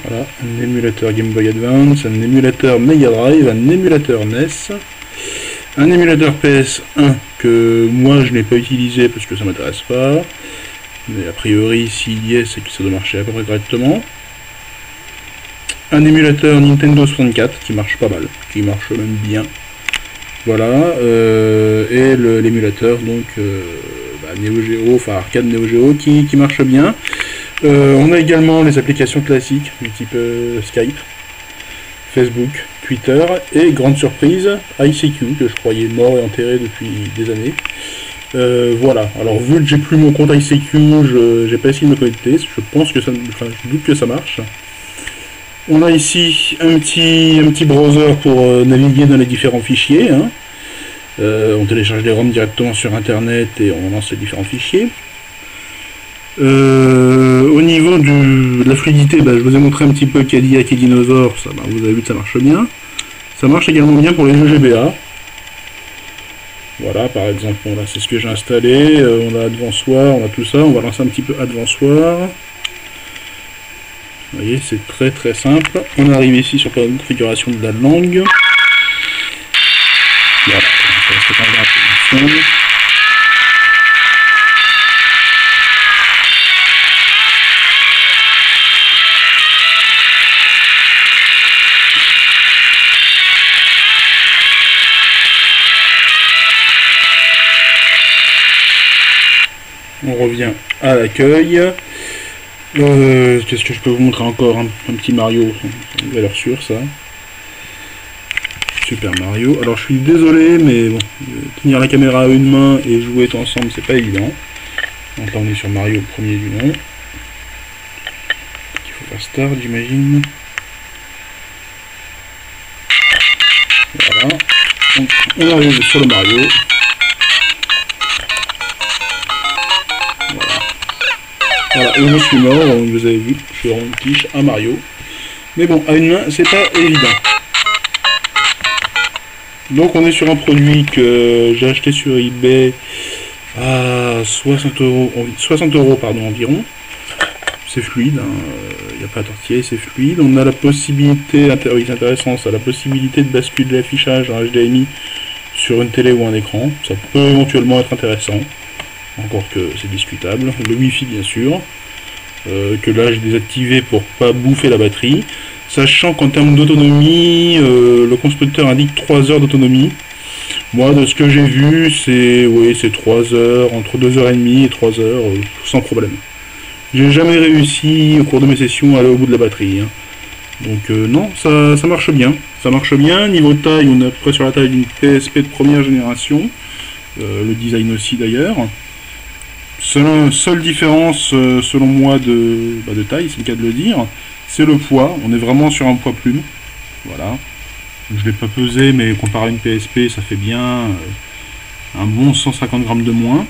Voilà, un émulateur Game Boy Advance, un émulateur Mega Drive, un émulateur NES, un émulateur PS1 que moi je n'ai pas utilisé parce que ça m'intéresse pas, mais a priori s'il y est c'est que ça doit marcher à peu près correctement. Un émulateur Nintendo 64 qui marche pas mal, qui marche même bien. Voilà, et l'émulateur donc Neo Geo, enfin arcade Neo Geo qui marche bien. On a également les applications classiques du type Skype, Facebook, Twitter et grande surprise ICQ que je croyais mort et enterré depuis des années. Voilà, alors vu que j'ai plus mon compte ICQ, j'ai pas essayé de me connecter, je pense que ça, enfin, je doute que ça marche. On a ici un petit browser pour naviguer dans les différents fichiers. Hein. On télécharge les ROM directement sur internet et on lance les différents fichiers. Au niveau de la fluidité, je vous ai montré un petit peu Cadillac et Dinosaur, ça, vous avez vu que ça marche bien. Ça marche également bien pour les jeux GBA. Voilà, par exemple, là c'est ce que j'ai installé. On a Advansoir, on a tout ça. On va lancer un petit peu Advansoir. Vous voyez, c'est très très simple. On arrive ici sur la configuration de la langue. Voilà, on revient à l'accueil. Qu'est-ce que je peux vous montrer encore? Un petit Mario, une valeur sûre ça. Super Mario. Alors je suis désolé, mais bon, tenir la caméra à une main et jouer tout ensemble, c'est pas évident. Donc là on est sur Mario premier du nom. Il faut faire start, j'imagine. Voilà. Donc on arrive sur le Mario. Voilà, et je suis mort, vous avez vu, je suis en quiche à Mario. Mais bon, à une main, c'est pas évident. Donc on est sur un produit que j'ai acheté sur eBay à 60 euros pardon, environ. C'est fluide, il n'y a pas à tortiller, c'est fluide. On a la possibilité, oui c'est intéressant, ça a la possibilité de basculer l'affichage en HDMI sur une télé ou un écran. Ça peut éventuellement être intéressant. Encore que c'est discutable. Le Wi-Fi bien sûr, que là j'ai désactivé pour pas bouffer la batterie. Sachant qu'en termes d'autonomie, le constructeur indique 3 heures d'autonomie. Moi de ce que j'ai vu, c'est 3 heures, entre 2h30 et 3 heures, sans problème. J'ai jamais réussi au cours de mes sessions à aller au bout de la batterie. Hein. Donc non, ça marche bien. Ça marche bien. Niveau taille, on est à peu près sur la taille d'une PSP de première génération. Le design aussi d'ailleurs. Seule différence selon moi de taille, c'est le cas de le dire, c'est le poids. On est vraiment sur un poids plume. Voilà. Je ne l'ai pas pesé, mais comparé à une PSP, ça fait bien un bon 150 grammes de moins.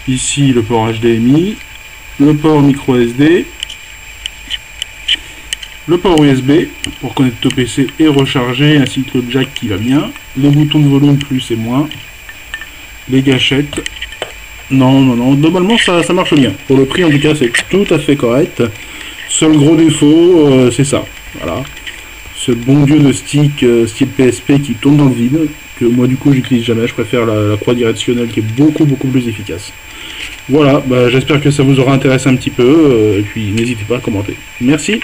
Ici, le port HDMI, le port micro SD, le port USB pour connecter au PC et recharger, ainsi que le jack qui va bien, les boutons de volume plus et moins, les gâchettes. Non, globalement ça marche bien. Pour le prix en tout cas c'est tout à fait correct. Seul gros défaut, c'est ça. Voilà. Ce bon dieu de stick style PSP qui tourne dans le vide, que moi du coup j'utilise jamais, je préfère la croix directionnelle qui est beaucoup plus efficace. Voilà, j'espère que ça vous aura intéressé un petit peu, et puis n'hésitez pas à commenter. Merci.